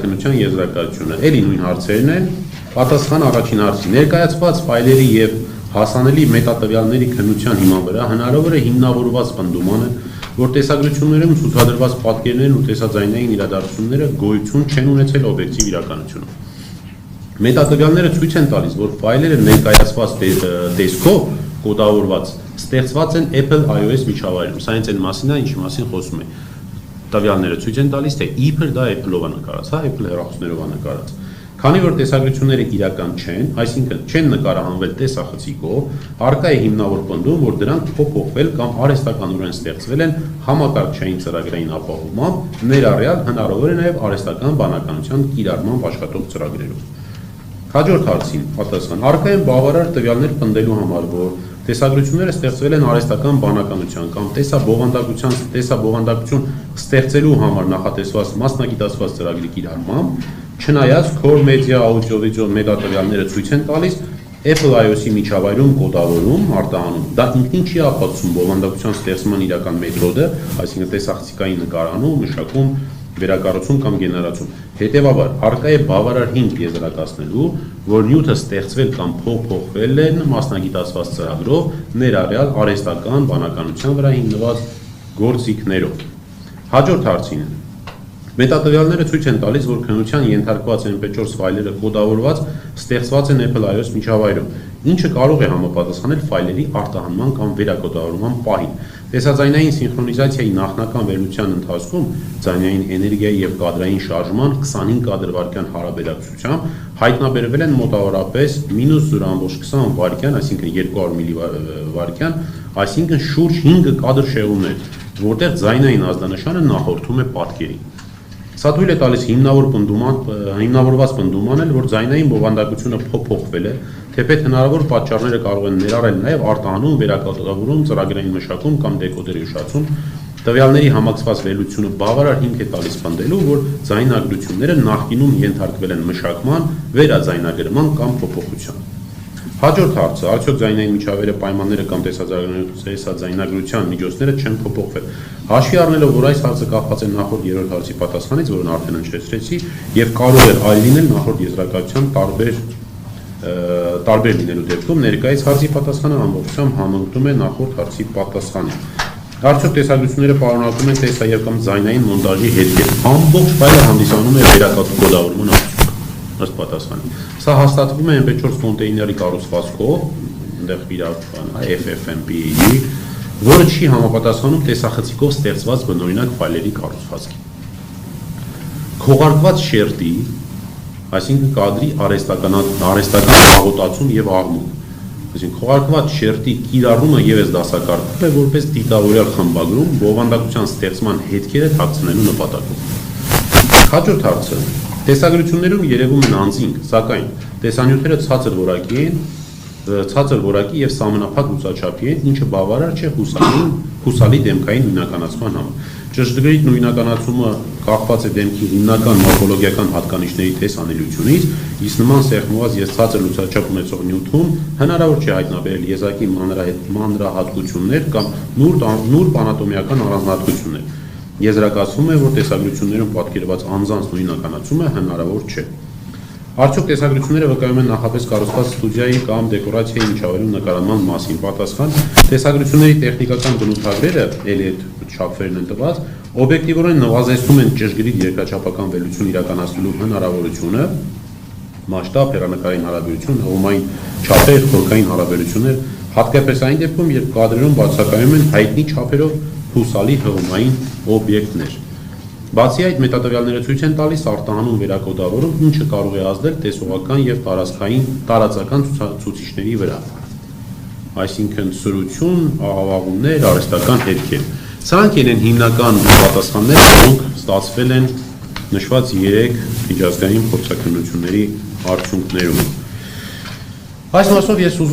փորձաքննության եզրակացությունը։ Էլի նույն հարցերն են, պատասխան առաջին հարցի։ Ներկայացված ֆայլերի եւ հասանելի մետատվյալների քննության հիման վրա հնարավոր է հիմնավորված պնդումանը, որ տեսագրություններում ցուցադրված պատկերներն ու տեսաձայնային իրադարձությունները գոյություն չեն ունեցել օբյեկտիվ իրականությունում։ Մետատվյալները ցույց են տալիս, որ ֆայլերը ներկայացված տեսքով կոդավորված ստեղծված են Apple iOS միջավայրում։ Սա հենց այն մասին է, ինչի մասին խոսում է։ Տվյալները ցույց են տալիս, թե իբր դա Apple-ով է նկարած, հա, Apple հեռախոսներով է նկարած։ Քանի որ տեսագրությունները իրական չեն, այսինքն չեն նկարահանվել տեսախցիկով, առկա է հիմնավոր պնդում, որ դրանք փոփոխվել կամ արհեստականորեն ստեղծվել են համակարգչային ծրագրային ապահովմամբ, ներառյալ հնարավոր է նաև արհեստական բանականության կիրառմամբ աշխատող ծրագրերով։ Հաջորդ հարցին պատասխան. Առկա են բավարար տվյալներ պնդելու համար, որ տեսագրությունները ստեղծվել են արհեստական բանականության կամ տեսաբովանդակություն ստեղծելու համար նախատեսված մասնագիտացված ծրագրի կիրառմամբ, չնայած Core Media Audio-Video մետատվյալները ցույց են տալիս Apple iOS-ի միջավայրում կոդավորում, արտահանում։ Դա ինքնին չի ապացուցում բովանդակության ստեղծման իրական մեթոդը, այսինքն տեսախցիկային նկարանում, մշակում, վերակառուցում կամ գեներացում։ Հետևաբար, առկա է բավարար հիմք եզրակացնելու, որ նյութը ստեղծվել կամ փոփոխվել են մասնագիտացված ծրագրով, ներառյալ արհեստական բանականության վրա հիմնված գործիքներով։ Հաջորդ հարցին. Մետատվյալները ցույց են տալիս, որ քննության ենթարկված MP4 ֆայլերը կոդավորված ստեղծված են Apple iOS միջավայրում, ինչը կարող է համապատասխանել ֆայլերի արտահանման կամ վերակոդավորման պահին։ Տեսաձայնային սինխրոնիզացիայի նախնական վերլուծության ընթացքում ձայնային էներգիայի եւ կադրային շարժման 25 կադրվարկյան հարաբերակցությամբ հայտնաբերվել են մոտավորապես -0.20 վայրկյան, այսինքն 200 միլիվայրկյան, այսինքն շուրջ 5 կադր շեղումներ, որտեղ ձայնային ազդանշանը նախորդում է պատկերին։ Սա թույլ է տալիս հիմնավորված պնդում անել, որ ձայնային բովանդակությունը փոփոխվել է, թեպետ հնարավոր պատճառները կարող են ներառել նաև արտահանում, վերակոդավորում, ծրագրային մշակում կամ դեկոդերի ուշացում։ Տվյալների համակցված վերլուծությունը բավարար հիմք է տալիս պնդելու, որ ձայնագրությունները նախկինում ենթարկվել են մշակման, վերաձայնագրման կամ փոփոխության։ Հաջորդ հարցը, արդյոք ձայնային միջավայրի պայմանները կամ տեսաձայնագրության միջոցները չեն փոփոխվել։ Հաշվի առնելով, որ այս հարցը կախված է նախորդ երրորդ հարցի պատասխանից, որն արդեն հնչեցրեցի, եւ կարող է այլ լինել նախորդ եզրակացության տարբեր լինելու դեպքում, ներկայիս հարցի պատասխանը ամբողջությամբ համընկնում է նախորդ հարցի պատասխանին։ Արդյոք տեսագրությունները պարունակում են տեսա եւ կամ ձայնային մոնտաժի հետքեր, ամբողջ ֆայլը հանդիսանում է վերակոդավորման ըստ պատասխանի։ Սա հաստատվում է MP4 կոնտեյների կառուցվածքով, այնտեղ FFmpeg, որը չի համապատասխանում տեսախցիկով ստեղծված բնօրինակ ֆայլերի կառուցվածքին։ Քողարկված շերտի, այսինքն կադրի արհեստական աղոտացում եւ աղմուկ, այսինքն քողարկված շերտի կիրառումը եւս դասակարգվում է որպես դիտավորյալ խմբագրում բովանդակության ստեղծման հետքերը թաքցնելու նպատակով։ Հաջորդ հարցը. տեսագրություններում երևում են անձինք, սակայն տեսանյութերը ցածր որակի եւ սահմանափակ լուսաչափի են, ինչը բավարար չէ հուսալի դեմքային նույնականացման համար։ Ճշգրիտ նույնականացումը կախված է դեմքի հիմնական մորֆոլոգիական հատկանիշների տեսանելիությունից, իսկ նման սեղմված եւ ցածր լուսաչափ ունեցող նյութում հնարավոր չէ հայտնաբերել եզակի մանրահատկություններ կամ նուրբ անատոմիական առանձնահատկություններ։ Եզրակացվում է, որ տեսագրություններում պատկերված անձանց նույնականացումը հնարավոր չէ։ Արդյոք տեսագրությունները վկայում են նախապես կառուցված ստուդիայի կամ դեկորացիայի միջավայրում նկարահանման մասին։ Պատասխան. տեսագրությունների տեխնիկական բնութագրերը, ելի այդ չափերն են տված, օբյեկտիվորեն նվազեցնում են ճշգրիտ երկրաչափական վերլուծություն իրականացնելու հնարավորությունը, մասշտաբ, հեռանկարային հարաբերություն, հողմային չափեր, խորքային հարաբերություններ, հատկապես այն դեպքում, երբ կադրերում բացակայում են հայտնի չափերով հուսալի հողմային օբյեկտներ։ Բացի այդ, մետատվյալները ցույց են տալիս արտահանում վերակոդավորում, ինչը կարող է ազդել տեսողական եւ տարածական ցուցիչների վրա։ Այսինքն սրություն, աղավաղումներ, արհեստական հետքեր։ Սրանք են հիմնական պատասխանները, որոնք ստացվել են նշված 3 միջազգային փորձաքննությունների արդյունքներում։ Այս մասով ես